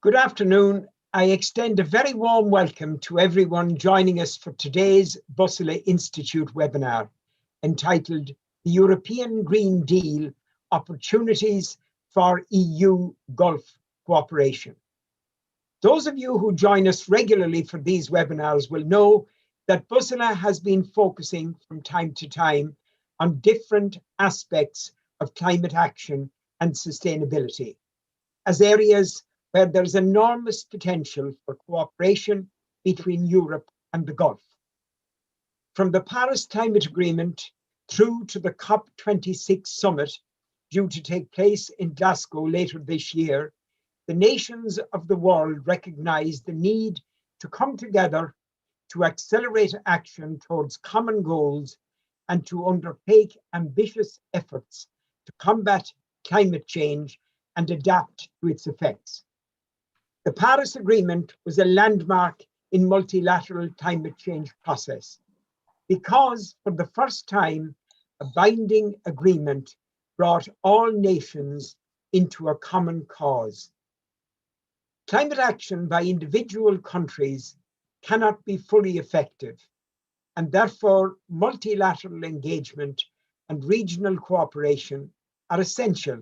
Good afternoon. I extend a very warm welcome to everyone joining us for today's Bussola Institute webinar entitled The European Green Deal, Opportunities for EU Gulf Cooperation. Those of you who join us regularly for these webinars will know that Bussola has been focusing from time to time on different aspects of climate action and sustainability as areas where there's enormous potential for cooperation between Europe and the Gulf. From the Paris Climate Agreement through to the COP26 summit due to take place in Glasgow later this year, the nations of the world recognize the need to come together to accelerate action towards common goals and to undertake ambitious efforts to combat climate change and adapt to its effects. The Paris Agreement was a landmark in multilateral climate change process because for the first time, a binding agreement brought all nations into a common cause. Climate action by individual countries cannot be fully effective, and therefore multilateral engagement and regional cooperation are essential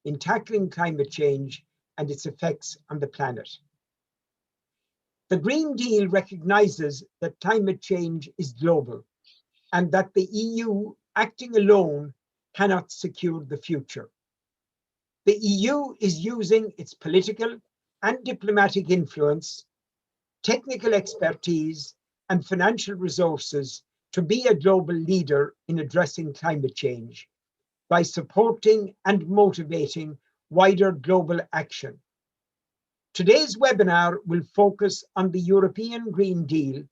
in tackling climate change and its effects on the planet. The Green Deal recognizes that climate change is global and that the EU acting alone cannot secure the future. The EU is using its political and diplomatic influence, technical expertise, and financial resources to be a global leader in addressing climate change by supporting and motivating wider global action. Today's webinar will focus on the European Green Deal,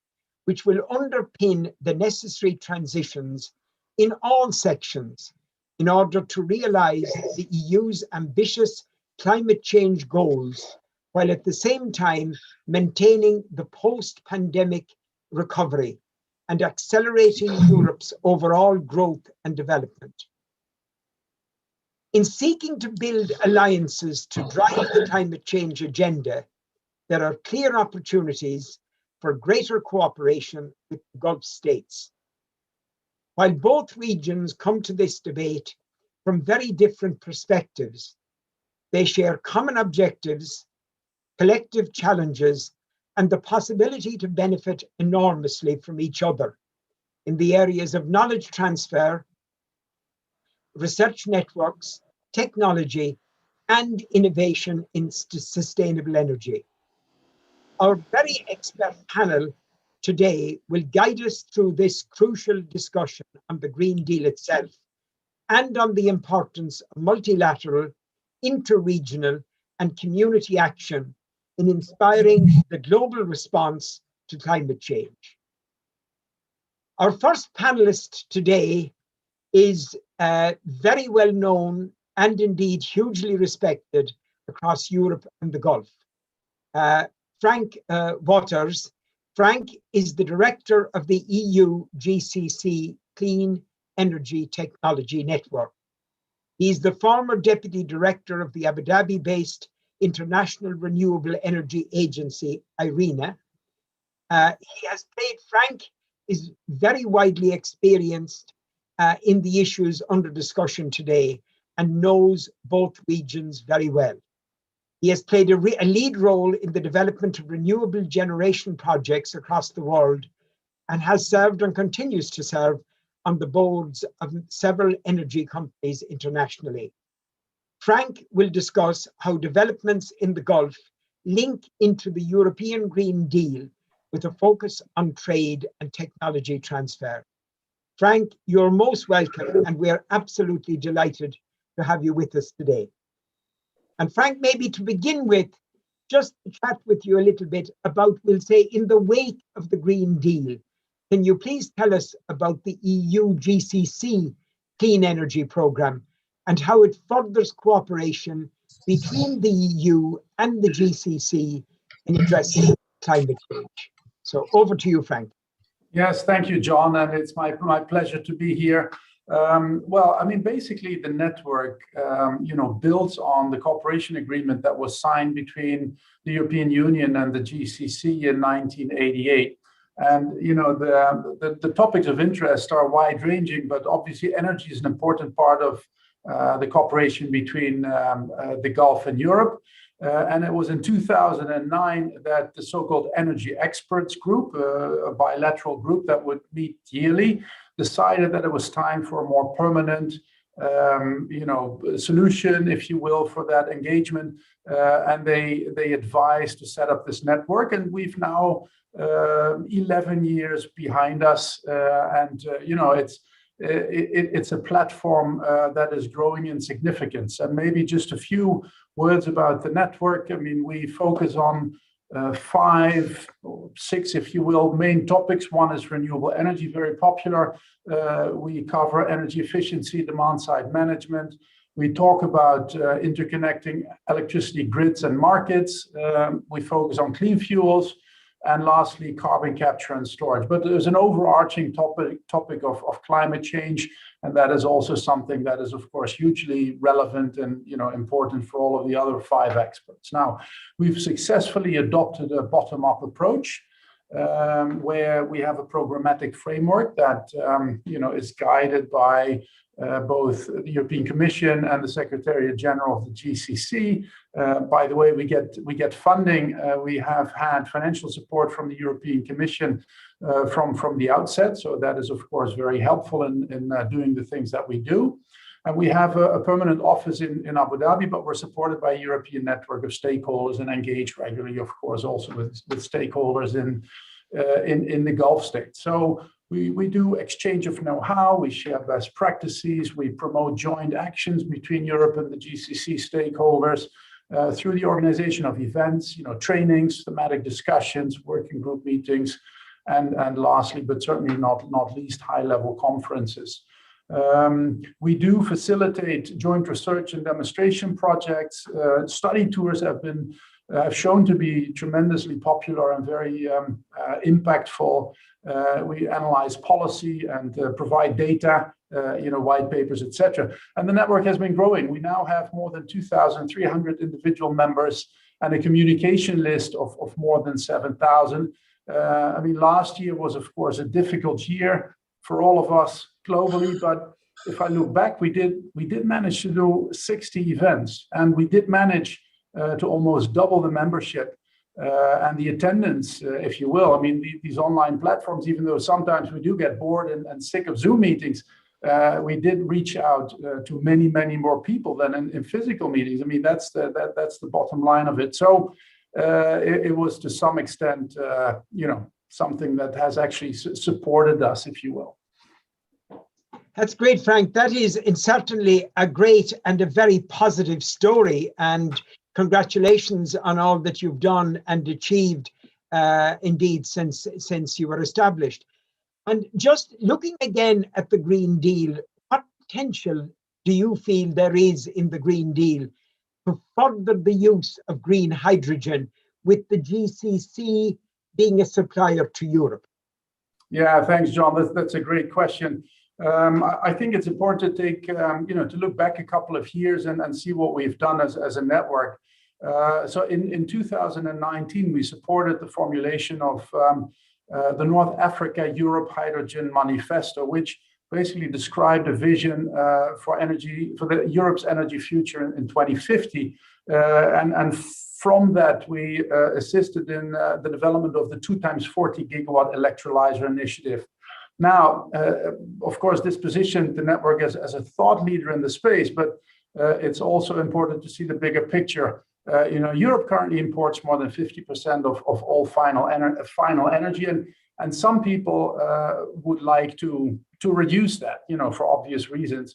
which will underpin the necessary transitions in all sections in order to realize the EU's ambitious climate change goals, while at the same time maintaining the post-pandemic recovery and accelerating Europe's overall growth and development. In seeking to build alliances to drive the climate change agenda, there are clear opportunities for greater cooperation with the Gulf states. While both regions come to this debate from very different perspectives, they share common objectives, collective challenges, and the possibility to benefit enormously from each other in the areas of knowledge transfer, research networks, technology, and innovation in sustainable energy. Our very expert panel today will guide us through this crucial discussion on the Green Deal itself and on the importance of multilateral, interregional, and community action in inspiring the global response to climate change. Our first panelist today is very well known and indeed hugely respected across Europe and the Gulf. Frank Waters. Frank is the director of the EU GCC Clean Energy Technology Network. He's the former deputy director of the Abu Dhabi-based International Renewable Energy Agency, IRENA. Frank is very widely experienced in the issues under discussion today and knows both regions very well. He has played a lead role in the development of renewable generation projects across the world and has served and continues to serve on the boards of several energy companies internationally. Frank will discuss how developments in the Gulf link into the European Green Deal with a focus on trade and technology transfer. Frank, you're most welcome, and we're absolutely delighted to have you with us today. And Frank, maybe to begin with, just to chat with you a little bit about, we'll say, in the wake of the Green Deal, can you please tell us about the EU GCC Clean Energy Programme and how it furthers cooperation between the EU and the GCC in addressing climate change? So over to you, Frank. Yes, thank you, John, and it's my pleasure to be here. Well, I mean, basically the network, builds on the cooperation agreement that was signed between the European Union and the GCC in 1988. And, the topics of interest are wide ranging, but obviously energy is an important part of the cooperation between the Gulf and Europe. And it was in 2009 that the so-called Energy Experts Group, a bilateral group that would meet yearly, decided that it was time for a more permanent, solution, if you will, for that engagement. And they advised to set up this network, and we've now 11 years behind us, it's a platform that is growing in significance. And maybe just a few words about the network. I mean, we focus on 5 or 6, if you will, main topics. One is renewable energy, very popular. We cover energy efficiency, demand side management. We talk about interconnecting electricity grids and markets. We focus on clean fuels. And lastly, carbon capture and storage. But there's an overarching topic of climate change, and that is also something that is, of course, hugely relevant and important for all of the other 5 experts. Now, we've successfully adopted a bottom-up approach, where we have a programmatic framework that is guided by both the European Commission and the Secretariat General of the GCC. By the way, we get funding. We have had financial support from the European Commission from the outset, so that is of course very helpful in doing the things that we do. And we have a permanent office in Abu Dhabi, but we're supported by a European network of stakeholders and engage regularly, of course, also with stakeholders in the Gulf states. So we do exchange of know-how, we share best practices, we promote joint actions between Europe and the GCC stakeholders through the organization of events, trainings, thematic discussions, working group meetings, and lastly, but certainly not least, high-level conferences. We do facilitate joint research and demonstration projects. Study tours have shown to be tremendously popular and very impactful. We analyze policy and provide data, white papers, etc. And the network has been growing. We now have more than 2,300 individual members and a communication list of more than 7,000. I mean, last year was, of course, a difficult year for all of us globally, but if I look back, we did manage to do 60 events, and we did manage to almost double the membership and the attendance, if you will. I mean, these online platforms, even though sometimes we do get bored and sick of Zoom meetings, we did reach out to many, many more people than in physical meetings. I mean, that's the bottom line of it. So it was to some extent, something that has actually supported us, if you will. That's great, Frank. That is certainly a great and a very positive story. And congratulations on all that you've done and achieved, indeed, since you were established. And just looking again at the Green Deal, what potential do you feel there is in the Green Deal to further the use of green hydrogen, with the GCC being a supplier to Europe? Yeah, thanks, John. That's a great question. I think it's important to take, to look back a couple of years and see what we've done as a network. So in 2019, we supported the formulation of the North Africa Europe Hydrogen Manifesto, which basically described a vision for Europe's energy future in 2050. And from that, we assisted in the development of the 2x40 gigawatt electrolyzer initiative. Now, of course, this positioned the network as a thought leader in the space, but it's also important to see the bigger picture. Europe currently imports more than 50% of all final energy, and some people would like to reduce that, for obvious reasons.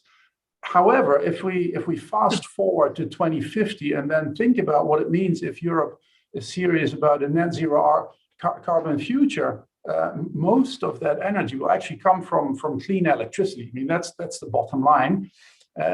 However, if we fast forward to 2050 and then think about what it means if Europe is serious about a net zero carbon future, most of that energy will actually come from clean electricity. I mean, that's the bottom line,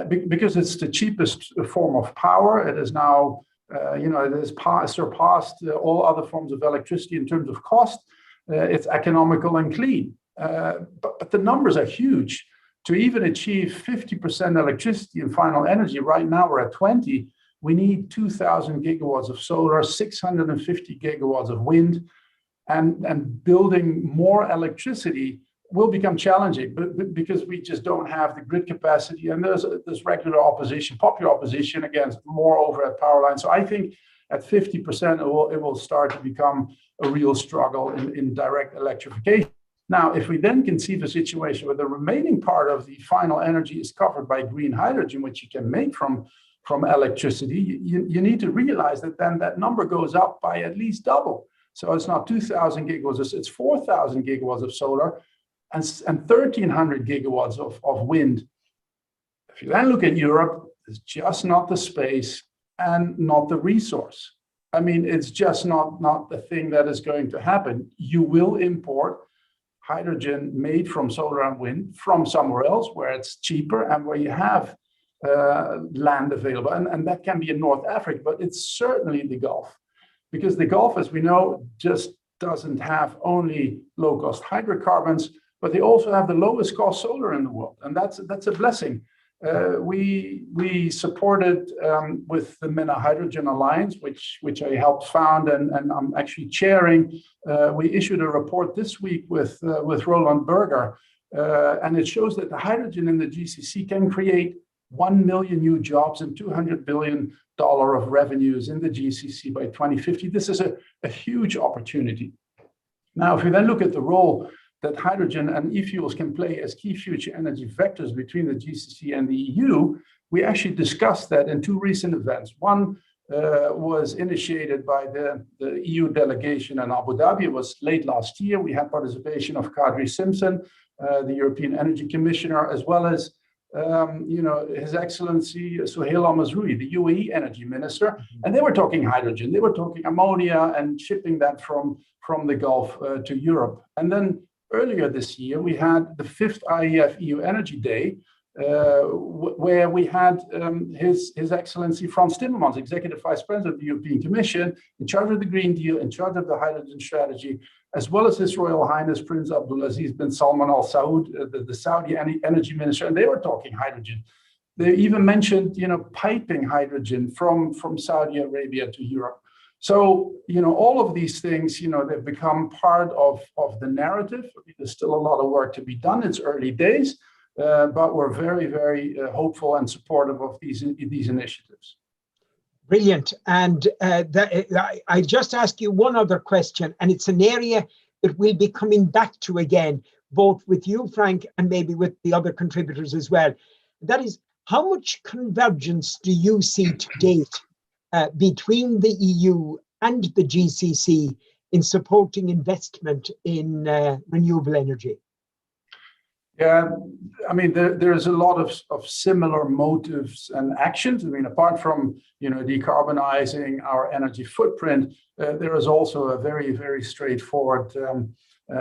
because it's the cheapest form of power. It is now, it has surpassed all other forms of electricity in terms of cost. It's economical and clean, but the numbers are huge. To even achieve 50% electricity and final energy, right now we're at 20, we need 2,000 gigawatts of solar, 650 gigawatts of wind, and building more electricity will become challenging, but because we just don't have the grid capacity, and there's regular opposition, popular opposition against more overhead power lines. So I think at 50%, it will start to become a real struggle in direct electrification. Now, if we then conceive a situation where the remaining part of the final energy is covered by green hydrogen, which you can make from electricity, you need to realize that then that number goes up by at least double. So it's not 2,000 gigawatts, it's 4,000 gigawatts of solar and 1,300 gigawatts of wind. If you then look at Europe, it's just not the space and not the resource. I mean, it's just not the thing that is going to happen. You will import hydrogen made from solar and wind from somewhere else where it's cheaper and where you have land available. And that can be in North Africa, but it's certainly the Gulf. Because the Gulf, as we know, just doesn't have only low-cost hydrocarbons, but they also have the lowest cost solar in the world. And that's a blessing. We supported with the MENA Hydrogen Alliance, which I helped found and I'm actually chairing. We issued a report this week with Roland Berger, and it shows that the hydrogen in the GCC can create 1 million new jobs and $200 billion of revenues in the GCC by 2050. This is a huge opportunity. Now, if we then look at the role that hydrogen and e-fuels can play as key future energy vectors between the GCC and the EU, we actually discussed that in two recent events. One was initiated by the EU delegation in Abu Dhabi. It was late last year. We had participation of Kadri Simpson, the European Energy Commissioner, as well as His Excellency Suhail Al-Mazroui, the UAE Energy Minister, and they were talking hydrogen. They were talking ammonia and shipping that from the Gulf to Europe. And then earlier this year, we had the 5th IEF EU Energy Day, where we had His Excellency Frans Timmermans, Executive Vice President of the European Commission, in charge of the Green Deal, in charge of the hydrogen strategy, as well as His Royal Highness Prince Abdulaziz bin Salman Al Saud, the Saudi Energy Minister, and they were talking hydrogen. They even mentioned, piping hydrogen from Saudi Arabia to Europe. So, all of these things, they've become part of the narrative. There's still a lot of work to be done. It's early days, but we're very, very hopeful and supportive of these initiatives. Brilliant. And I just ask you one other question, and it's an area that we'll be coming back to again, both with you, Frank, and maybe with the other contributors as well. That is, how much convergence do you see to date between the EU and the GCC in supporting investment in renewable energy? Yeah, I mean, there's a lot of similar motives and actions. I mean, apart from, decarbonizing our energy footprint, there is also a very, very straightforward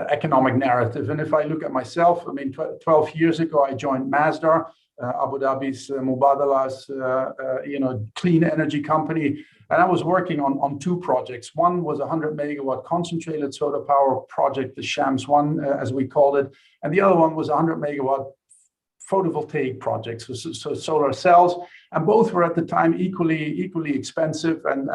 economic narrative. And if I look at myself, I mean, 12 years ago, I joined Masdar, Abu Dhabi's Mubadala's, clean energy company. And I was working on two projects. One was a 100 megawatt concentrated solar power project, the Shams one, as we called it. And the other one was a 100 megawatt photovoltaic project, so solar cells. And both were at the time equally expensive and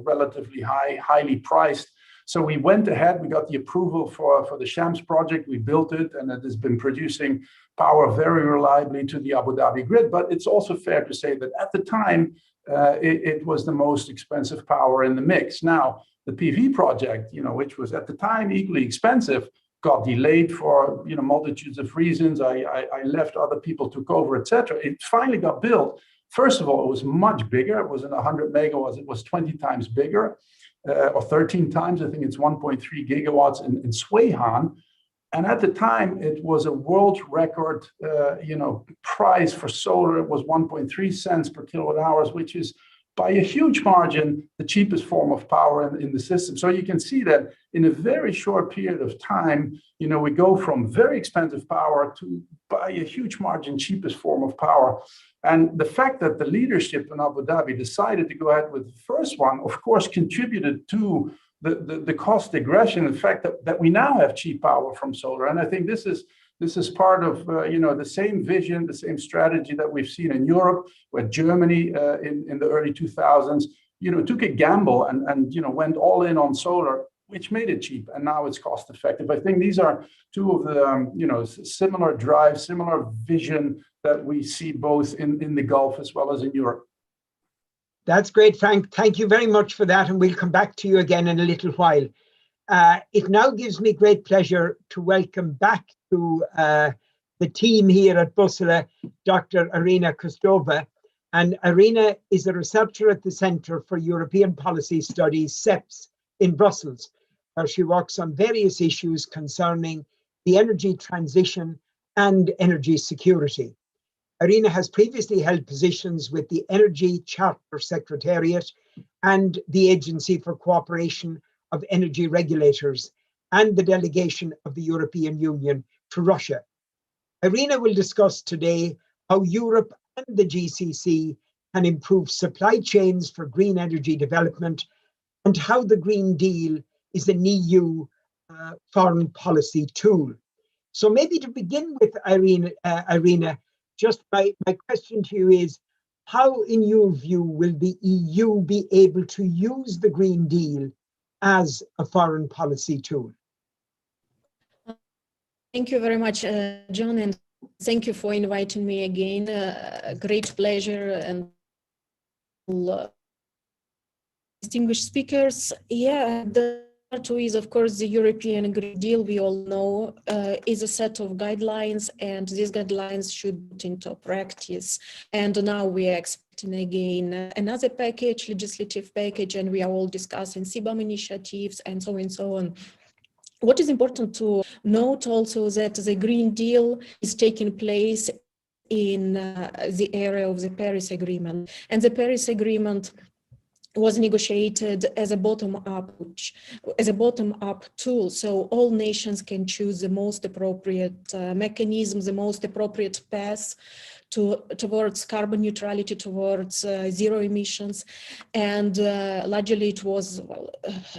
relatively highly priced. So we went ahead, we got the approval for the Shams project, we built it, and it has been producing power very reliably to the Abu Dhabi grid. But it's also fair to say that at the time, it was the most expensive power in the mix. Now, the PV project, which was at the time equally expensive, got delayed for multitudes of reasons. I left, other people took over, etc. It finally got built. First of all, it was much bigger. It wasn't 100 megawatts, it was 20 times bigger. Or 13 times, I think it's 1.3 gigawatts in Sweihan. And at the time, it was a world record, price for solar. It was 1.3 cents per kilowatt hours, which is by a huge margin, the cheapest form of power in the system. So you can see that in a very short period of time, we go from very expensive power to by a huge margin, cheapest form of power. And the fact that the leadership in Abu Dhabi decided to go ahead with the first one, of course, contributed to the cost regression, the fact that we now have cheap power from solar. And I think this is This is part of the same vision, the same strategy that we've seen in Europe, where Germany in the early 2000s took a gamble and went all in on solar, which made it cheap, and now it's cost effective. I think these are two of the similar drive, similar vision that we see both in the Gulf as well as in Europe. That's great, Frank. Thank you very much for that, and we'll come back to you again in a little while. It now gives me great pleasure to welcome back to the team here at Bussola, Dr. Irina Kostova. And Irina is a researcher at the Centre for European Policy Studies, CEPS, in Brussels, where she works on various issues concerning the energy transition and energy security. Irina has previously held positions with the Energy Charter Secretariat and the Agency for Cooperation of Energy Regulators and the delegation of the European Union to Russia. Irina will discuss today how Europe and the GCC can improve supply chains for green energy development and how the Green Deal is an EU foreign policy tool. So maybe to begin with, Irina, just my question to you is, how, in your view, will the EU be able to use the Green Deal as a foreign policy tool? Thank you very much, John, and thank you for inviting me again. Great pleasure, and distinguished speakers. Yeah, the part is, of course, the European Green Deal, we all know, is a set of guidelines, and these guidelines should put into practice. And now we are expecting again another package, legislative package, and we are all discussing CBAM initiatives and so on and so on. What is important to note also that the Green Deal is taking place in the area of the Paris Agreement, and the Paris Agreement was negotiated as a bottom-up tool, so all nations can choose the most appropriate mechanism, the most appropriate path towards carbon neutrality, towards zero emissions. And largely it was,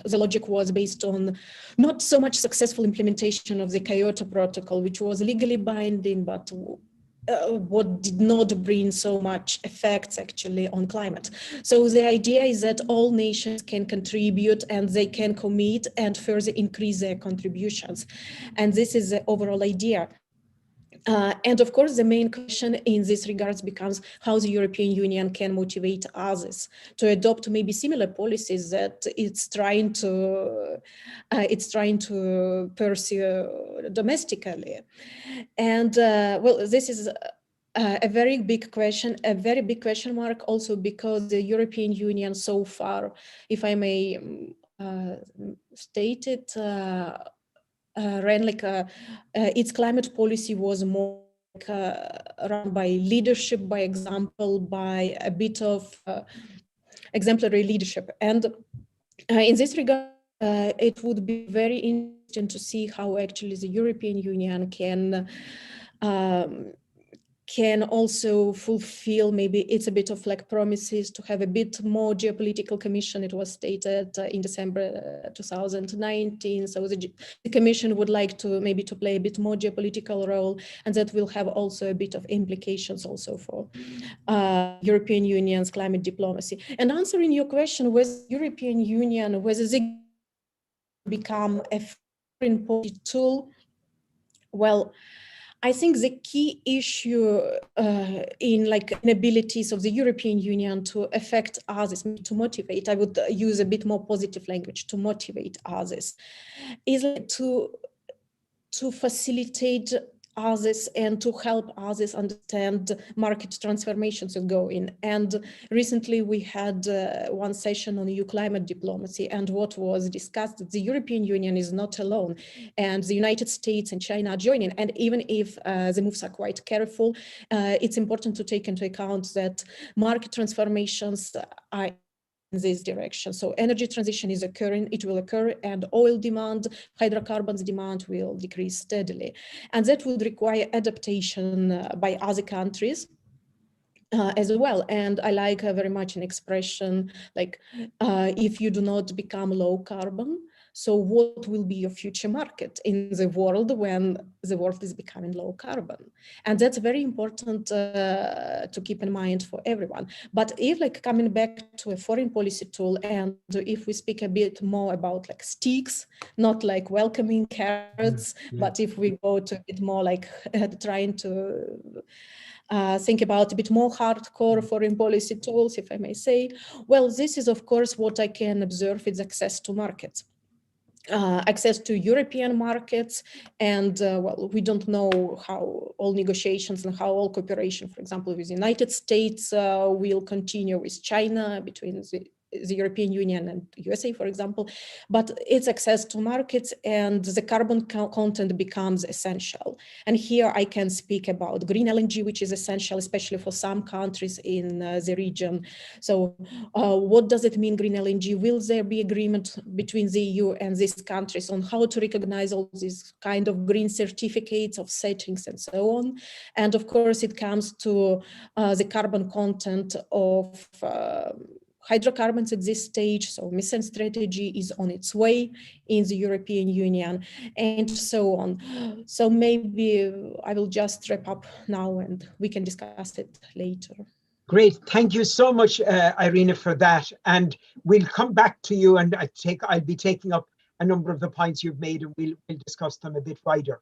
the logic was based on not so much successful implementation of the Kyoto Protocol, which was legally binding, but what did not bring so much effects actually on climate. So the idea is that all nations can contribute and they can commit and further increase their contributions. And this is the overall idea. And of course, the main question in this regards becomes how the European Union can motivate others to adopt maybe similar policies that it's trying to pursue domestically. And well, this is a very big question mark also, because the European Union so far, if I may state it, ran like its climate policy was more run by leadership, by example, by a bit of exemplary leadership. And in this regard, it would be very interesting to see how actually the European Union can also fulfill, maybe it's a bit of like promises to have a bit more geopolitical commission. It was stated in December 2019. So the commission would like to maybe to play a bit more geopolitical role, and that will have also a bit of implications also for European Union's climate diplomacy. And answering your question, whether the European Union, whether they become a foreign policy tool, well, I think the key issue in like inabilities of the European Union to affect others, to motivate, I would use a bit more positive language, to motivate others, is like to facilitate others and to help others understand market transformations ongoing. And recently we had one session on EU climate diplomacy, and what was discussed, that the European Union is not alone, and the United States and China are joining. And even if the moves are quite careful, it's important to take into account that market transformations are in this direction. So energy transition is occurring, it will occur, and oil demand, hydrocarbons demand will decrease steadily. And that would require adaptation by other countries as well. And I like very much an expression like, if you do not become low carbon, So what will be your future market in the world when the world is becoming low carbon? And that's very important to keep in mind for everyone. But if like coming back to a foreign policy tool, and if we speak a bit more about like sticks, not like welcoming carrots, but if we go to a bit more like trying to think about a bit more hardcore foreign policy tools, if I may say, well, this is of course what I can observe is access to markets. Access to European markets, and well, we don't know how all negotiations and how all cooperation, for example, with the United States will continue with China, between the European Union and USA, for example, but it's access to markets, and the carbon content becomes essential. And here I can speak about green LNG, which is essential, especially for some countries in the region. So what does it mean, green LNG? Will there be agreement between the EU and these countries on how to recognize all these kind of green certificates of settings and so on? And of course, it comes to the carbon content of hydrocarbons at this stage. So methane strategy is on its way in the European Union, and so on. So maybe I will just wrap up now and we can discuss it later. Great. Thank you so much, Irina, for that. And we'll come back to you, and I'll be taking up a number of the points you've made, and we'll discuss them a bit wider.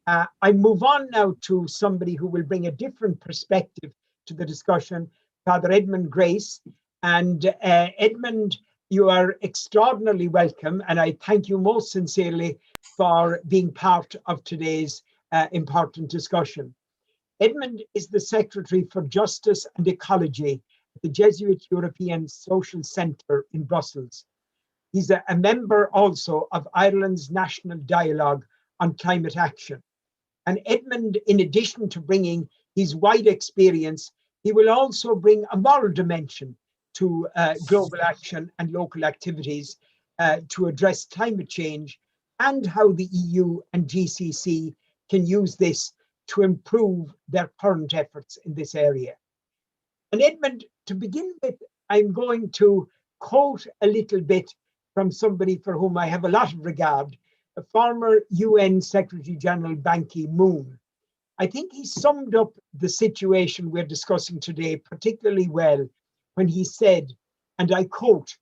I move on now to somebody who will bring a different perspective to the discussion, Father Edmund Grace. And Edmund, you are extraordinarily welcome, and I thank you most sincerely for being part of today's important discussion. Edmund is the Secretary for Justice and Ecology at the Jesuit European Social Centre in Brussels. He's a member also of Ireland's National Dialogue on Climate Action. And Edmund, in addition to bringing his wide experience, he will also bring a moral dimension to global action and local activities to address climate change, and how the EU and GCC can use this to improve their current efforts in this area. And Edmund, to begin with, I'm going to quote a little bit from somebody for whom I have a lot of regard, the former UN Secretary General Ban Ki-moon. I think he summed up the situation we're discussing today particularly well when he said, and I quote,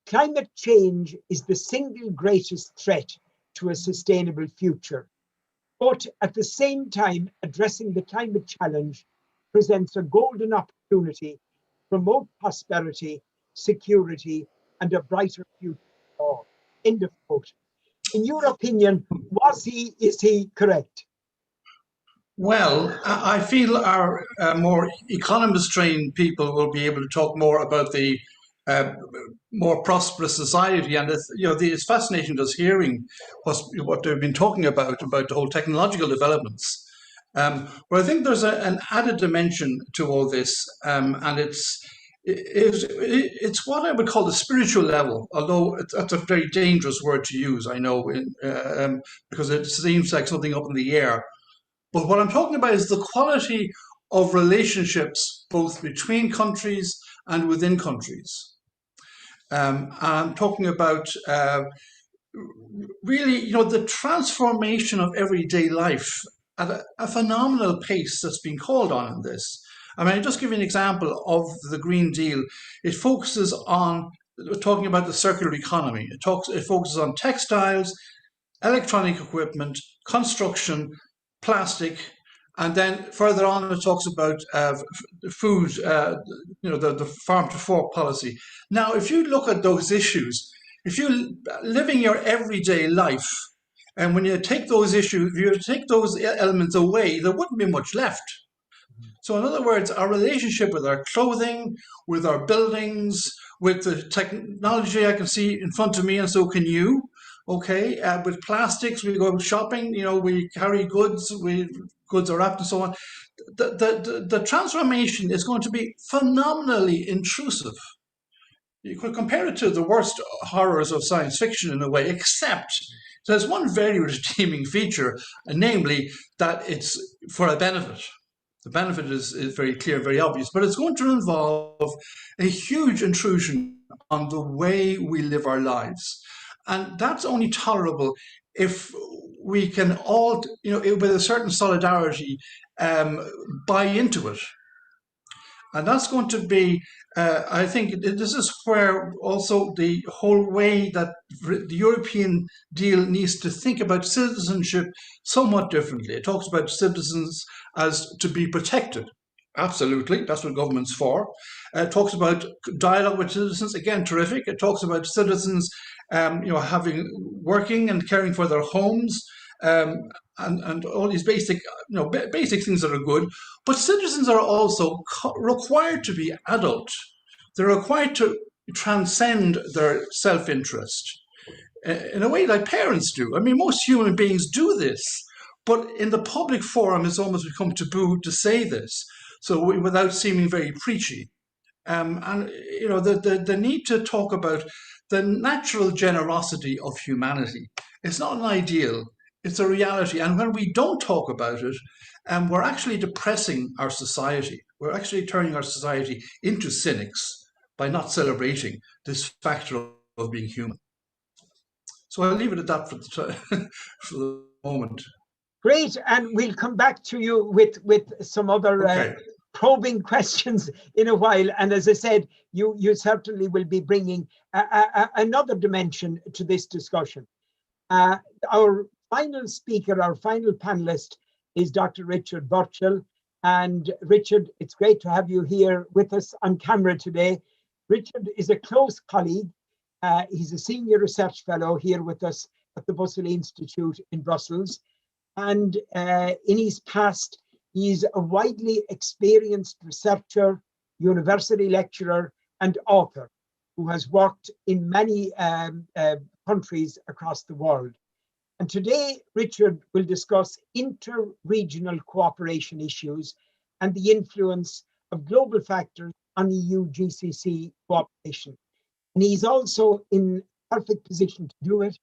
"Climate change is the single greatest threat to a sustainable future. But at the same time, addressing the climate challenge presents a golden opportunity to promote prosperity, security, and a brighter future for all." End of quote. In your opinion, is he correct? Well, I feel our more economist-trained people will be able to talk more about the more prosperous society, and it's fascinating just hearing what they've been talking about the whole technological developments. But I think there's an added dimension to all this, and it's what I would call the spiritual level, although that's a very dangerous word to use, I know, because it seems like something up in the air. But what I'm talking about is the quality of relationships, both between countries and within countries. I'm talking about really, the transformation of everyday life at a phenomenal pace that's been called on in this. I mean, I'll just give you an example of the Green Deal. It focuses on talking about the circular economy. It focuses on textiles, electronic equipment, construction, plastic, and then further on it talks about food, the farm to fork policy. Now, if you look at those issues, if you're living your everyday life, and when you take those issues, if you take those elements away, there wouldn't be much left. So in other words, our relationship with our clothing, with our buildings, with the technology I can see in front of me, and so can you. Okay, with plastics, we go shopping, we carry goods, goods are wrapped and so on. The transformation is going to be phenomenally intrusive. You could compare it to the worst horrors of science fiction in a way, except there's one very redeeming feature, namely that it's for a benefit. The benefit is very clear, very obvious, but it's going to involve a huge intrusion on the way we live our lives. And that's only tolerable if we can all, with a certain solidarity, buy into it. And that's going to be, I think, this is where also the whole way that the European deal needs to think about citizenship somewhat differently. It talks about citizens as to be protected. Absolutely, that's what government's for. It talks about dialogue with citizens. Again, terrific. It talks about citizens, having working and caring for their homes, and all these basic, basic things that are good. But citizens are also required to be adult. They're required to transcend their self-interest in a way like parents do. I mean, most human beings do this, but in the public forum, it's almost become taboo to say this. So without seeming very preachy, and the need to talk about the natural generosity of humanity. It's not an ideal; it's a reality. And when we don't talk about it, we're actually depressing our society. We're actually turning our society into cynics by not celebrating this factor of being human. So I'll leave it at that for the moment. Great, and we'll come back to you with some other probing questions in a while. And as I said, you certainly will be bringing another dimension to this discussion. Our final speaker, our final panelist, is Dr. Richard Burchell. And Richard, it's great to have you here with us on camera today. Richard is a close colleague. He's a senior research fellow here with us at the Bussola Institute in Brussels. And in his past, he's a widely experienced researcher, university lecturer, and author who has worked in many countries across the world. And today, Richard will discuss inter-regional cooperation issues and the influence of global factors on EU-GCC cooperation. And he's also in perfect position to do it,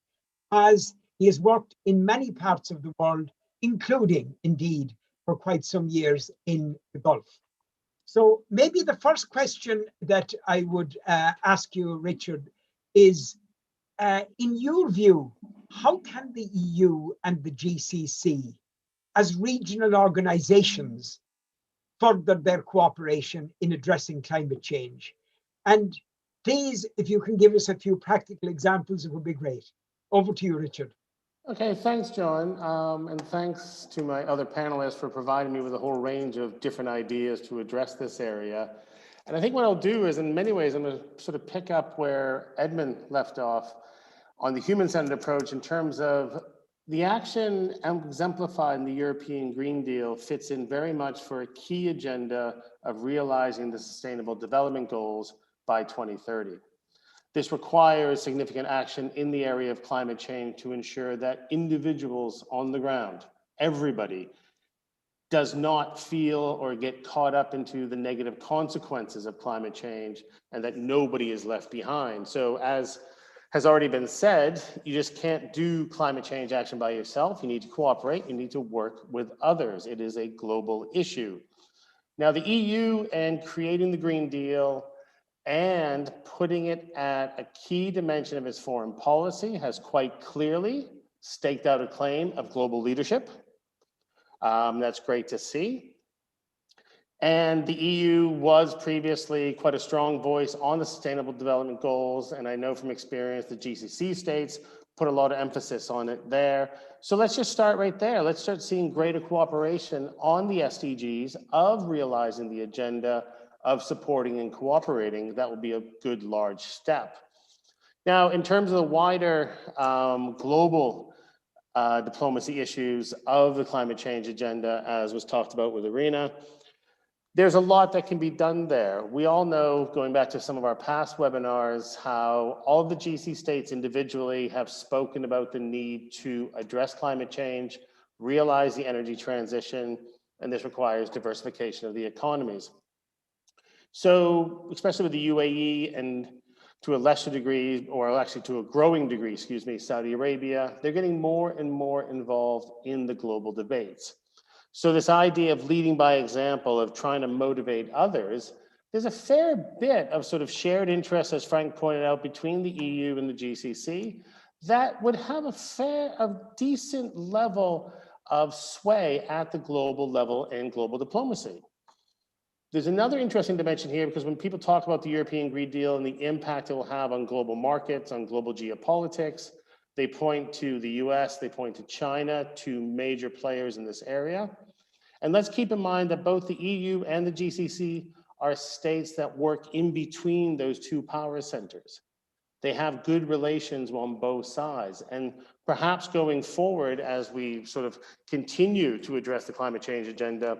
as he has worked in many parts of the world, including, indeed, for quite some years in the Gulf. So maybe the first question that I would ask you, Richard, is, in your view, how can the EU and the GCC, as regional organizations, further their cooperation in addressing climate change? And please, if you can give us a few practical examples, it would be great. Over to you, Richard. Okay, thanks, John. And thanks to my other panelists for providing me with a whole range of different ideas to address this area. And I think what I'll do is, in many ways, I'm going to sort of pick up where Edmund left off on the human-centered approach in terms of the action exemplified in the European Green Deal fits in very much for a key agenda of realizing the Sustainable Development Goals by 2030. This requires significant action in the area of climate change to ensure that individuals on the ground, everybody, does not feel or get caught up into the negative consequences of climate change, and that nobody is left behind. So as has already been said, you just can't do climate change action by yourself. You need to cooperate, you need to work with others. It is a global issue. Now, the EU and creating the Green Deal and putting it at a key dimension of its foreign policy has quite clearly staked out a claim of global leadership. That's great to see. And the EU was previously quite a strong voice on the Sustainable Development Goals, and I know from experience the GCC states put a lot of emphasis on it there. So let's just start right there. Let's start seeing greater cooperation on the SDGs of realizing the agenda of supporting and cooperating. That will be a good large step. Now, in terms of the wider global diplomacy issues of the climate change agenda, as was talked about with Irina, there's a lot that can be done there. We all know, going back to some of our past webinars, how all of the GC states individually have spoken about the need to address climate change, realize the energy transition, and this requires diversification of the economies. So, especially with the UAE and to a lesser degree, or actually to a growing degree, excuse me, Saudi Arabia, they're getting more and more involved in the global debates. So this idea of leading by example, of trying to motivate others, there's a fair bit of sort of shared interest, as Frank pointed out, between the EU and the GCC that would have a decent level of sway at the global level in global diplomacy. There's another interesting dimension here, because when people talk about the European Green Deal and the impact it will have on global markets, on global geopolitics, they point to the US, they point to China, two major players in this area. And let's keep in mind that both the EU and the GCC are states that work in between those two power centers. They have good relations on both sides. And perhaps going forward, as we sort of continue to address the climate change agenda,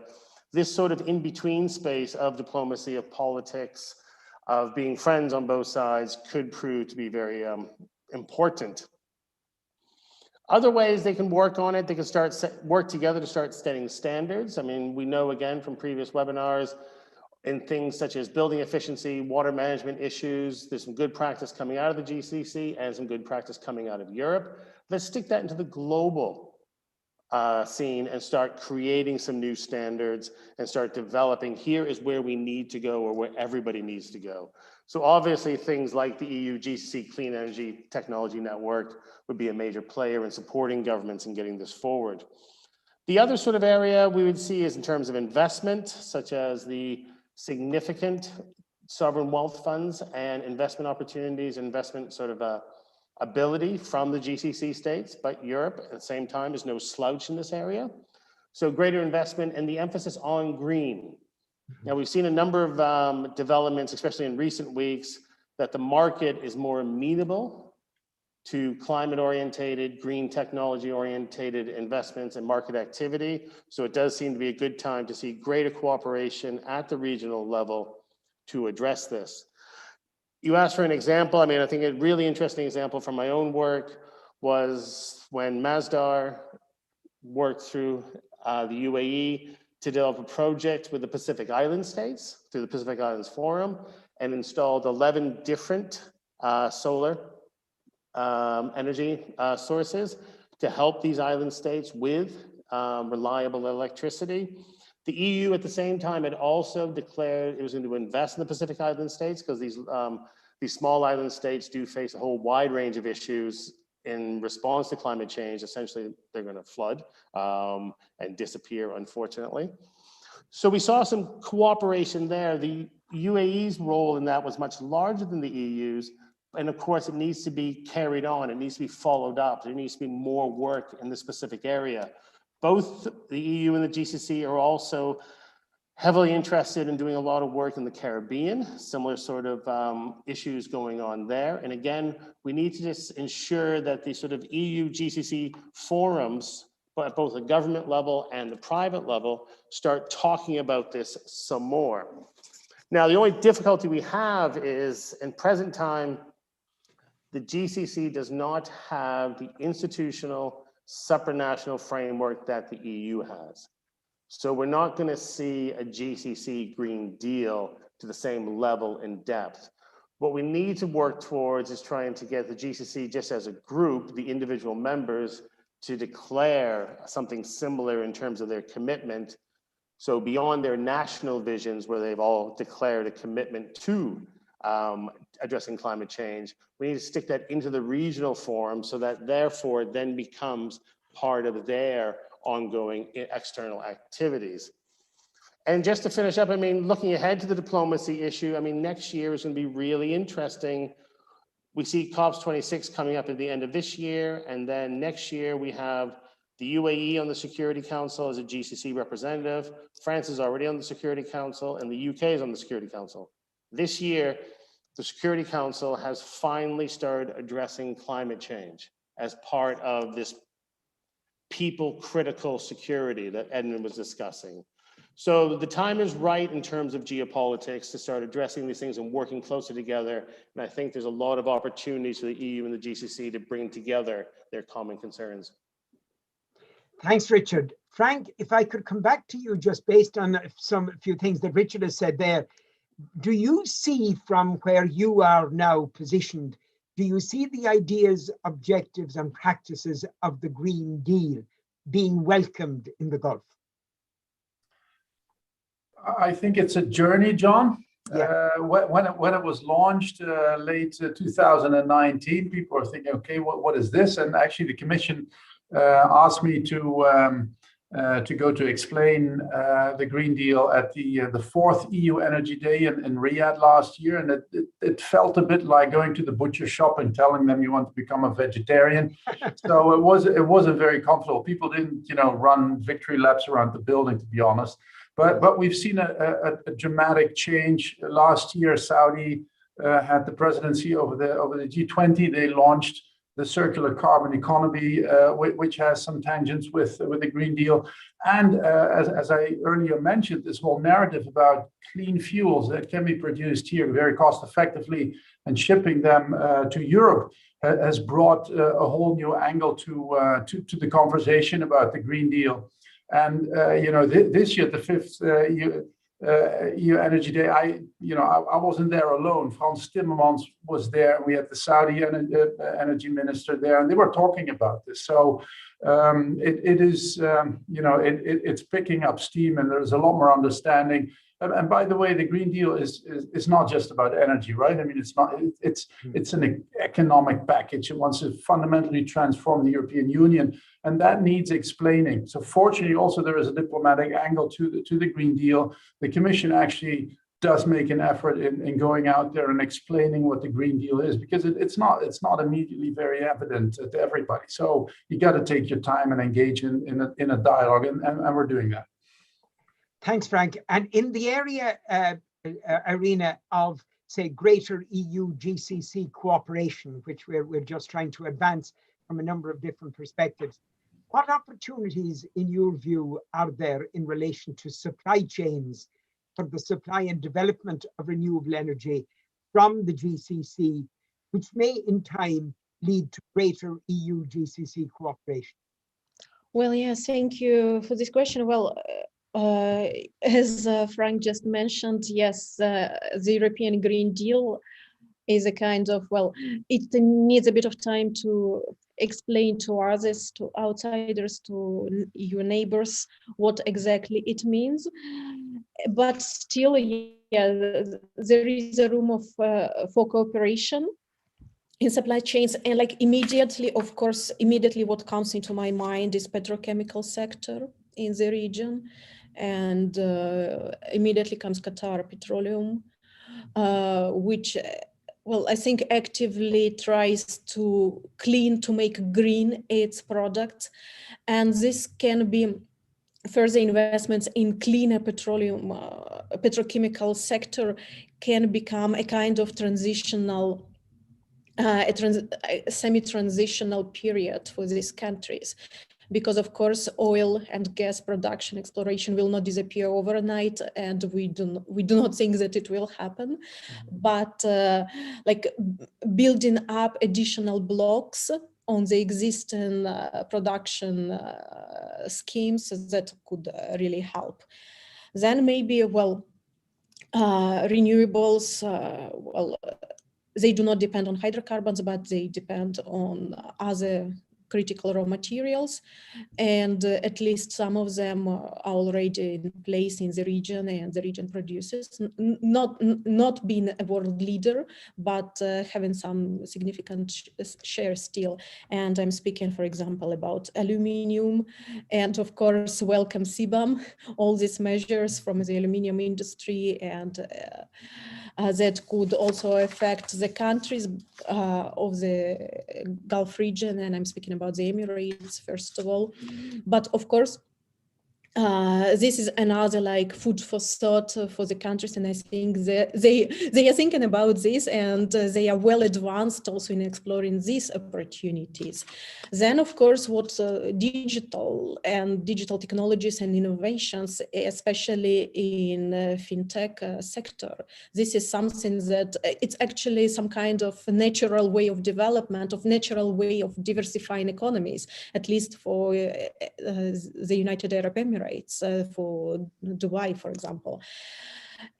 this sort of in-between space of diplomacy, of politics, of being friends on both sides could prove to be very important. Other ways they can work on it, they can work together to start setting standards. I mean, we know again from previous webinars, in things such as building efficiency, water management issues, there's some good practice coming out of the GCC and some good practice coming out of Europe. Let's stick that into the global scene and start creating some new standards and start developing. Here is where we need to go, or where everybody needs to go. So obviously things like the EU GCC Clean Energy Technology Network would be a major player in supporting governments in getting this forward. The other sort of area we would see is in terms of investment, such as the significant sovereign wealth funds and investment opportunities, investment sort of ability from the GCC states, but Europe at the same time is no slouch in this area. So greater investment and the emphasis on green. Now we've seen a number of developments, especially in recent weeks, that the market is more amenable to climate-orientated, green technology-orientated investments and market activity. So it does seem to be a good time to see greater cooperation at the regional level to address this. You asked for an example. I mean, I think a really interesting example from my own work was when Masdar worked through the UAE to develop a project with the Pacific Island states through the Pacific Islands Forum, and installed 11 different solar energy sources to help these island states with reliable electricity. The EU at the same time had also declared it was going to invest in the Pacific Island states, because these small island states do face a whole wide range of issues in response to climate change. Essentially, they're going to flood and disappear, unfortunately. So we saw some cooperation there. The UAE's role in that was much larger than the EU's. And of course, it needs to be carried on. It needs to be followed up. There needs to be more work in this specific area. Both the EU and the GCC are also heavily interested in doing a lot of work in the Caribbean, similar sort of issues going on there. And again, we need to just ensure that the sort of EU GCC forums, but at both the government level and the private level, start talking about this some more. Now, the only difficulty we have is, in present time, the GCC does not have the institutional supranational framework that the EU has. So we're not going to see a GCC Green Deal to the same level in depth. What we need to work towards is trying to get the GCC, just as a group, the individual members, to declare something similar in terms of their commitment. So beyond their national visions, where they've all declared a commitment to addressing climate change, we need to stick that into the regional forum, so that therefore it then becomes part of their ongoing external activities. And just to finish up, I mean, looking ahead to the diplomacy issue, I mean, next year is going to be really interesting. We see COP26 coming up at the end of this year, and then next year we have the UAE on the Security Council as a GCC representative. France is already on the Security Council, and the UK is on the Security Council. This year, the Security Council has finally started addressing climate change as part of this people-critical security that Edmund was discussing. So the time is right in terms of geopolitics to start addressing these things and working closer together. And I think there's a lot of opportunities for the EU and the GCC to bring together their common concerns. Thanks, Richard. Frank, if I could come back to you just based on a few things that Richard has said there. Do you see, from where you are now positioned, do you see the ideas, objectives and practices of the Green Deal being welcomed in the Gulf? I think it's a journey, John. When it was launched late 2019, people were thinking, okay, what is this? And actually, the Commission asked me to go to explain the Green Deal at the 4th EU Energy Day in Riyadh last year, and it felt a bit like going to the butcher shop and telling them you want to become a vegetarian. So it wasn't very comfortable. People didn't, run victory laps around the building, to be honest. But we've seen a dramatic change. Last year, Saudi had the presidency over the G20. They launched the circular carbon economy, which has some tangents with the Green Deal. And as I earlier mentioned, this whole narrative about clean fuels that can be produced here very cost effectively and shipping them to Europe has brought a whole new angle to the conversation about the Green Deal. And this year, the 5th EU Energy Day, I wasn't there alone. Frans Timmermans was there. We had the Saudi energy minister there, and they were talking about this. So it is, it's picking up steam, and there's a lot more understanding. And by the way, the Green Deal is not just about energy, right? I mean, it's an economic package. It wants to fundamentally transform the European Union, and that needs explaining. So fortunately, also there is a diplomatic angle to the Green Deal. The Commission actually does make an effort in going out there and explaining what the Green Deal is, because it's not immediately very evident to everybody. So you got to take your time and engage in a dialogue, and we're doing that. Thanks, Frank. And in the arena of, say, greater EU GCC cooperation, which we're just trying to advance from a number of different perspectives, what opportunities, in your view, are there in relation to supply chains for the supply and development of renewable energy from the GCC, which may in time lead to greater EU GCC cooperation? Well, yes, thank you for this question. Well, as Frank just mentioned, yes, the European Green Deal is a kind of, well, it needs a bit of time to explain to others, to outsiders, to your neighbors, what exactly it means. But still, yeah, there is a room for cooperation in supply chains. And like immediately, of course, what comes into my mind is petrochemical sector in the region. And immediately comes Qatar Petroleum, which, well, I think actively tries to make green its products. And this can be further investments in cleaner petrochemical sector can become a kind of transitional, semi-transitional period for these countries. Because of course, oil and gas production exploration will not disappear overnight, and we do not think that it will happen. But like building up additional blocks on the existing production schemes that could really help. Then maybe, well, renewables, they do not depend on hydrocarbons, but they depend on other critical raw materials, and at least some of them are already in place in the region, and the region produces, not being a world leader, but having some significant share still. And I'm speaking, for example, about aluminium, and of course, welcome CBAM, all these measures from the aluminium industry, and that could also affect the countries of the Gulf region, and I'm speaking about the Emirates, first of all. But of course, this is another like food for thought for the countries, and I think they are thinking about this, and they are well advanced also in exploring these opportunities. Then, of course, what digital technologies and innovations, especially in fintech sector, this is something that it's actually some kind of natural way of development, of natural way of diversifying economies, at least for the United Arab Emirates. For Dubai, for example.